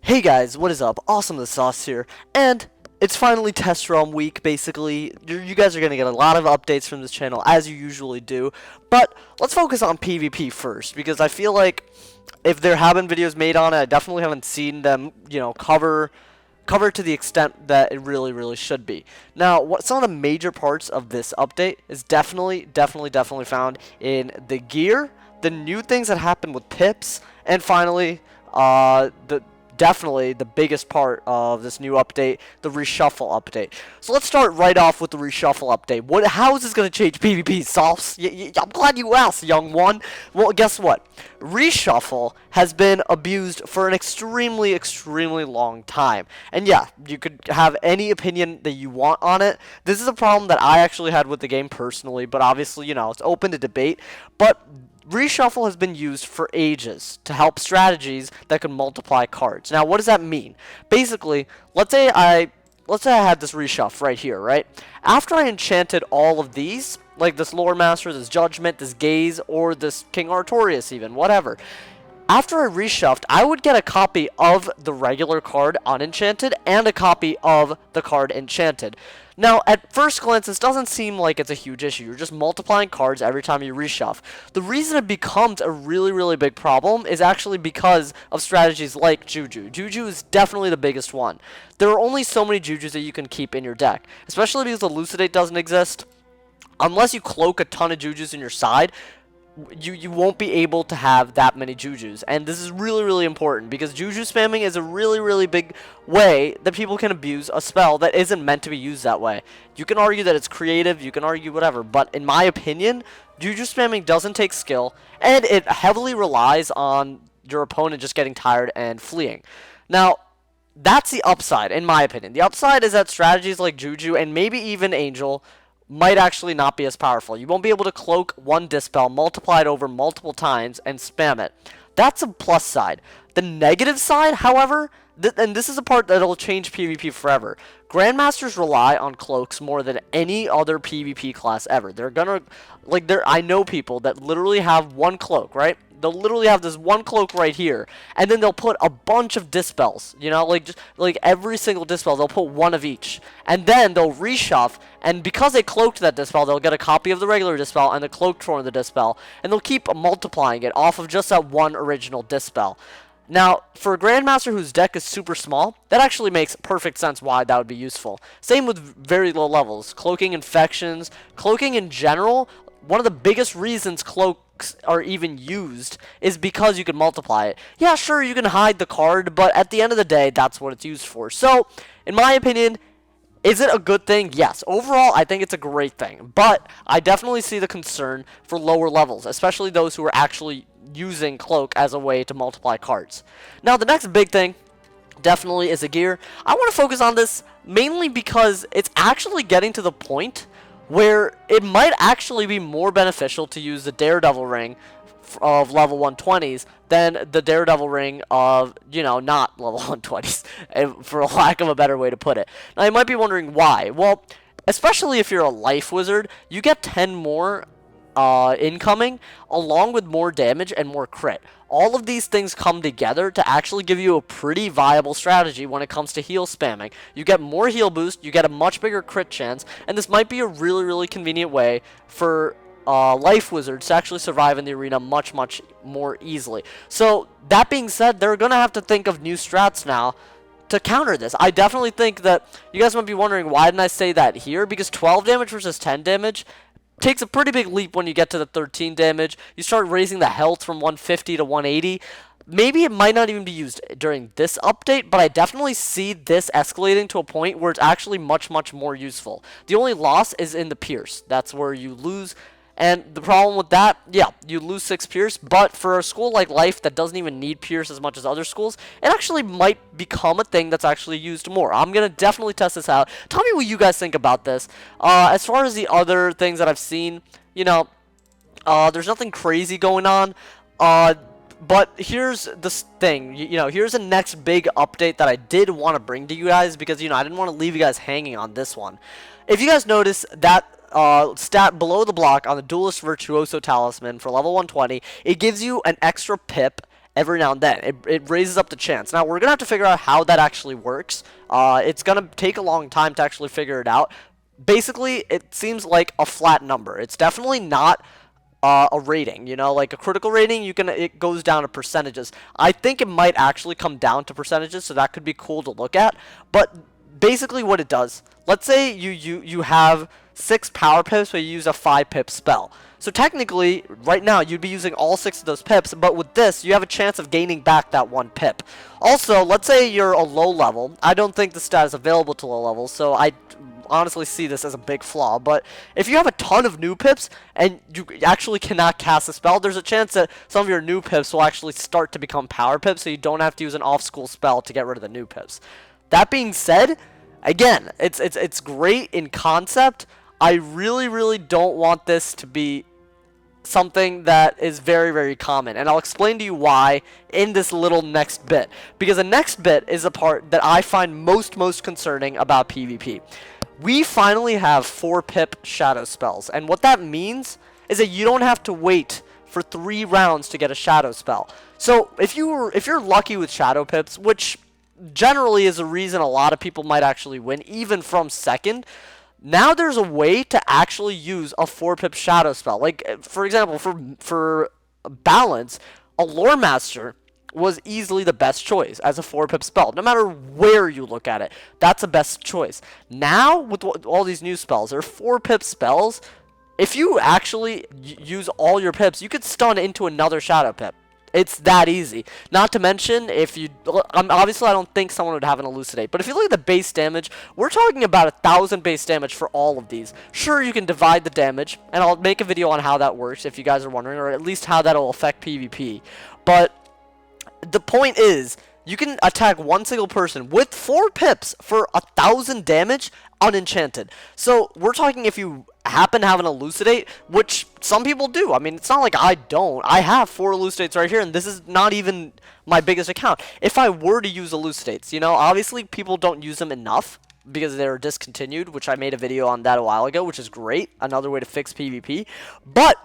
Hey guys, what is up? AwesomeTheSauce here, and it's finally test realm week, basically. You guys are going to get a lot of updates from this channel, as you usually do, but let's focus on PvP first, because I feel like if there have been videos made on it, I definitely haven't seen them, cover to the extent that it really should be. Now, what some of the major parts of this update is definitely found in the gear, the new things that happen with pips, and finally, definitely the biggest part of this new update, the Reshuffle update. So let's start right off with the Reshuffle update. How is this going to change PvP, Sauce? I'm glad you asked, young one. Well, guess what? Reshuffle has been abused for an extremely long time. And yeah, you could have any opinion that you want on it. This is a problem that I actually had with the game personally, but obviously, it's open to debate. But Reshuffle has been used for ages to help strategies that can multiply cards. Now, what does that mean? Basically, let's say I had this reshuffle right here, right? After I enchanted all of these, like this Lore Master, this Judgment, this Gaze, or this King Artorias even, whatever. After I reshuffled, I would get a copy of the regular card unenchanted and a copy of the card enchanted. Now, at first glance, this doesn't seem like it's a huge issue. You're just multiplying cards every time you reshuffle. The reason it becomes a really big problem is actually because of strategies like Juju. Juju is definitely the biggest one. There are only so many Jujus that you can keep in your deck, especially because Elucidate doesn't exist. Unless you cloak a ton of Jujus in your side, you won't be able to have that many Jujus. And this is really important because Juju spamming is a really big way that people can abuse a spell that isn't meant to be used that way. You can argue that it's creative, you can argue whatever, but in my opinion, Juju spamming doesn't take skill, and it heavily relies on your opponent just getting tired and fleeing. Now, that's the upside, in my opinion. The upside is that strategies like Juju and maybe even Angel might actually not be as powerful. You won't be able to cloak one Dispel, multiply it over multiple times, and spam it. That's a plus side. The negative side, however, and this is a part that will change PvP forever. Grandmasters rely on cloaks more than any other PvP class ever. They're gonna, I know people that literally have one cloak, right? They'll literally have this one cloak right here, and then they'll put a bunch of dispels, like every single dispel, they'll put one of each, and then they'll reshuffle, and because they cloaked that dispel, they'll get a copy of the regular dispel and the cloaked form of the dispel, and they'll keep multiplying it off of just that one original dispel. Now, for a Grandmaster whose deck is super small, that actually makes perfect sense why that would be useful. Same with very low levels. Cloaking infections, cloaking in general, one of the biggest reasons cloaks are even used is because you can multiply it. Yeah, sure, you can hide the card, but at the end of the day, that's what it's used for. So, in my opinion, is it a good thing? Yes. Overall, I think it's a great thing. But I definitely see the concern for lower levels, especially those who are actually using Cloak as a way to multiply cards. Now, the next big thing definitely is the gear. I want to focus on this mainly because it's actually getting to the point where it might actually be more beneficial to use the Daredevil ring of level 120s than the Daredevil ring of, not level 120s, for lack of a better way to put it. Now, you might be wondering why. Well, especially if you're a life wizard, you get 10 more incoming, along with more damage and more crit. All of these things come together to actually give you a pretty viable strategy when it comes to heal spamming. You get more heal boost, you get a much bigger crit chance, and this might be a really convenient way for life wizards to actually survive in the arena much more easily. So, that being said, they're going to have to think of new strats now to counter this. I definitely think that you guys might be wondering, why didn't I say that here? Because 12 damage versus 10 damage takes a pretty big leap when you get to the 13 damage. You start raising the health from 150 to 180. Maybe it might not even be used during this update, but I definitely see this escalating to a point where it's actually much more useful. The only loss is in the Pierce. That's where you lose. And the problem with that, yeah, you lose 6 Pierce, but for a school like Life that doesn't even need Pierce as much as other schools, it actually might become a thing that's actually used more. I'm going to definitely test this out. Tell me what you guys think about this. As far as the other things that I've seen, there's nothing crazy going on. But here's this thing, here's the next big update that I did want to bring to you guys because, I didn't want to leave you guys hanging on this one. If you guys notice that stat below the block on the Duelist Virtuoso Talisman for level 120, it gives you an extra pip every now and then. It raises up the chance. Now, we're going to have to figure out how that actually works. It's going to take a long time to actually figure it out. Basically, it seems like a flat number. It's definitely not a rating, you know, like a critical rating, it goes down to percentages. I think it might actually come down to percentages, so that could be cool to look at. But basically what it does, let's say you have 6 power pips, but you use a 5 pip spell. So technically, right now, you'd be using all 6 of those pips, but with this, you have a chance of gaining back that 1 pip. Also, let's say you're a low level. I don't think the stat is available to low levels, so I honestly see this as a big flaw. But if you have a ton of new pips and you actually cannot cast a spell, there's a chance that some of your new pips will actually start to become power pips, so you don't have to use an off-school spell to get rid of the new pips. That being said, again, it's great in concept. I really don't want this to be something that is very common, and I'll explain to you why in this little next bit, because the next bit is a part that I find most concerning about PvP. We finally have 4 pip shadow spells, and what that means is that you don't have to wait for 3 rounds to get a shadow spell. So if you're lucky with shadow pips, which generally is a reason a lot of people might actually win, even from second, now there's a way to actually use a 4 pip shadow spell. Like, for example, for balance, a lore master was easily the best choice as a 4 pip spell. No matter where you look at it, that's the best choice. Now, with all these new spells, they're 4 pip spells. If you actually use all your pips, you could stun into another shadow pip. It's that easy. Not to mention, obviously I don't think someone would have an elucidate, but if you look at the base damage, we're talking about 1,000 base damage for all of these. Sure, you can divide the damage, and I'll make a video on how that works if you guys are wondering, or at least how that'll affect PvP. But the point is, you can attack one single person with 4 pips for 1,000 damage unenchanted. So we're talking if you happen to have an elucidate, which some people do. I mean, it's not like I don't. I have 4 elucidates right here, and this is not even my biggest account. If I were to use elucidates, you know, obviously people don't use them enough because they're discontinued, which I made a video on that a while ago, which is great. Another way to fix PvP. But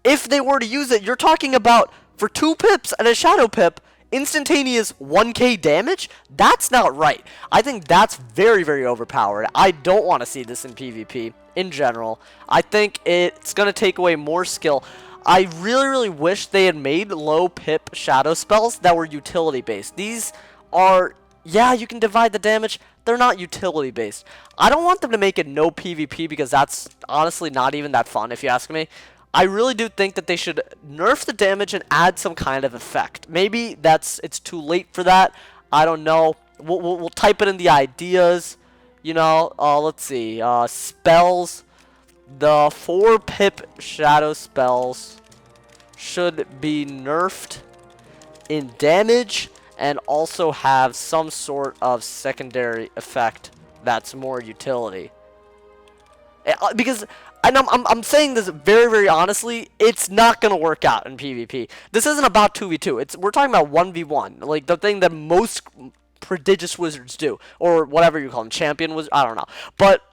if they were to use it, you're talking about for 2 pips and a shadow pip, instantaneous 1k damage? That's not right. I think that's very overpowered. I don't want to see this in PvP in general. I think it's going to take away more skill. I really wish they had made low pip shadow spells that were utility based. These are, yeah, you can divide the damage. They're not utility based. I don't want them to make it no PvP because that's honestly not even that fun if you ask me. I really do think that they should nerf the damage and add some kind of effect. Maybe it's too late for that. I don't know. We'll type it in the ideas. You know, let's see. Spells. The 4 pip shadow spells should be nerfed in damage and also have some sort of secondary effect that's more utility. Because I'm saying this very honestly, it's not going to work out in PvP. This isn't about 2v2. We're talking about 1v1. Like, the thing that most prodigious wizards do. Or whatever you call them. Champion wizard. I don't know. But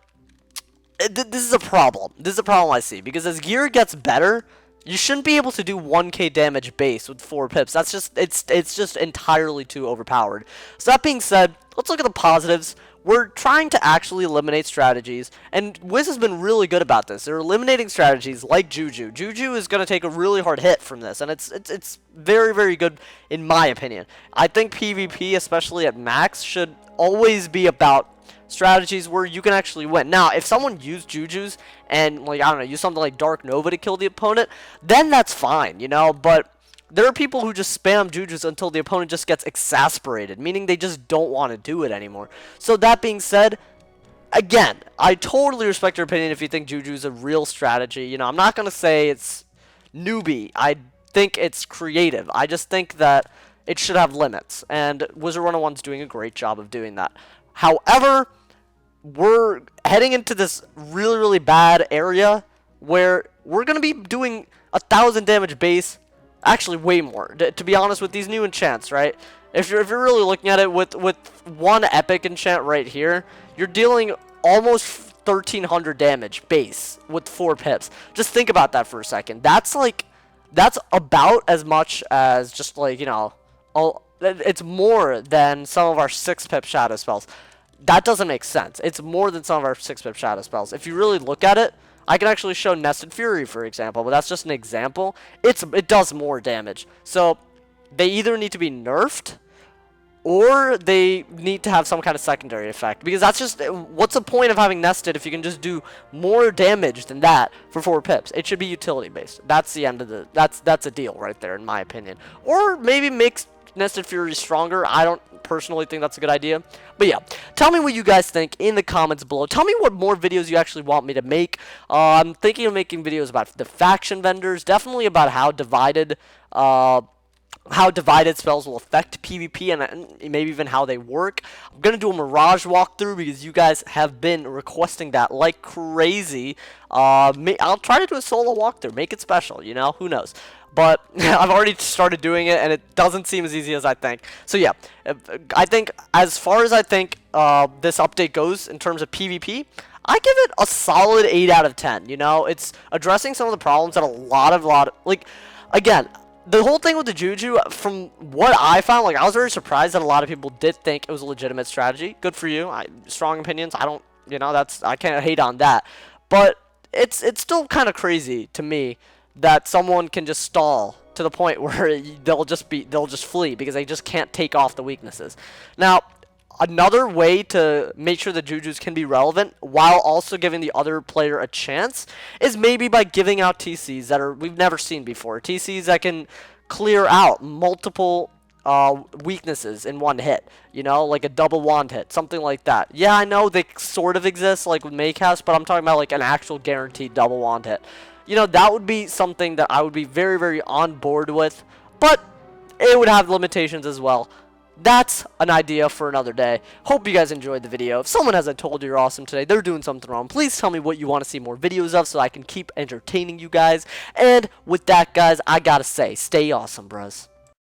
this is a problem. This is a problem I see. Because as gear gets better, you shouldn't be able to do 1k damage base with 4 pips. That's just, it's just entirely too overpowered. So that being said, let's look at the positives. We're trying to actually eliminate strategies, and Wiz has been really good about this. They're eliminating strategies like Juju. Juju is going to take a really hard hit from this, and it's very good in my opinion. I think PvP, especially at max, should always be about strategies where you can actually win. Now, if someone used Jujus and, like, I don't know, use something like Dark Nova to kill the opponent, then that's fine, you know, but there are people who just spam Jujus until the opponent just gets exasperated, meaning they just don't want to do it anymore. So that being said, again, I totally respect your opinion if you think Juju is a real strategy. You know, I'm not going to say it's newbie. I think it's creative. I just think that it should have limits, and Wizard101's doing a great job of doing that. However, we're heading into this really bad area where we're going to be doing 1,000 damage base. Actually, way more. To be honest, with these new enchants, right? If you're really looking at it with one epic enchant right here, you're dealing almost 1,300 damage base with 4 pips. Just think about that for a second. That's like That's about as much as just like, you know, it's more than some of our 6-pip shadow spells. That doesn't make sense. It's more than some of our 6-pip shadow spells. If you really look at it, I can actually show Nested Fury, for example, but that's just an example. It does more damage. So they either need to be nerfed or they need to have some kind of secondary effect, because that's just, what's the point of having nested if you can just do more damage than that for 4 pips? It should be utility based. That's the end of the, that's a deal right there in my opinion. Or maybe makes Nested Fury stronger. I don't personally think that's a good idea. But yeah, tell me what you guys think in the comments below. Tell me what more videos you actually want me to make. I'm thinking of making videos about the faction vendors, definitely about how divided spells will affect PvP and maybe even how they work. I'm going to do a Mirage walkthrough because you guys have been requesting that like crazy. I'll try to do a solo walkthrough, make it special, you know, who knows. But I've already started doing it and it doesn't seem as easy as I think. So yeah, I think as far as I think this update goes in terms of PvP, I give it a solid 8 out of 10. You know, it's addressing some of the problems that a lot of like, again, the whole thing with the Juju, from what I found, like, I was very surprised that a lot of people did think it was a legitimate strategy. Good for you. Strong opinions. I don't, you know, I can't hate on that. But it's still kind of crazy to me that someone can just stall to the point where they'll just flee because they just can't take off the weaknesses. Now, another way to make sure the Jujus can be relevant while also giving the other player a chance is maybe by giving out TCs that we've never seen before. TCs that can clear out multiple weaknesses in one hit. You know, like a double wand hit, something like that. Yeah, I know they sort of exist like with Maycast, but I'm talking about like an actual guaranteed double wand hit. You know, that would be something that I would be very, very on board with, but it would have limitations as well. That's an idea for another day. Hope you guys enjoyed the video. If someone hasn't told you you're awesome today, they're doing something wrong. Please tell me what you want to see more videos of so I can keep entertaining you guys. And with that, guys, I gotta say, stay awesome, bros.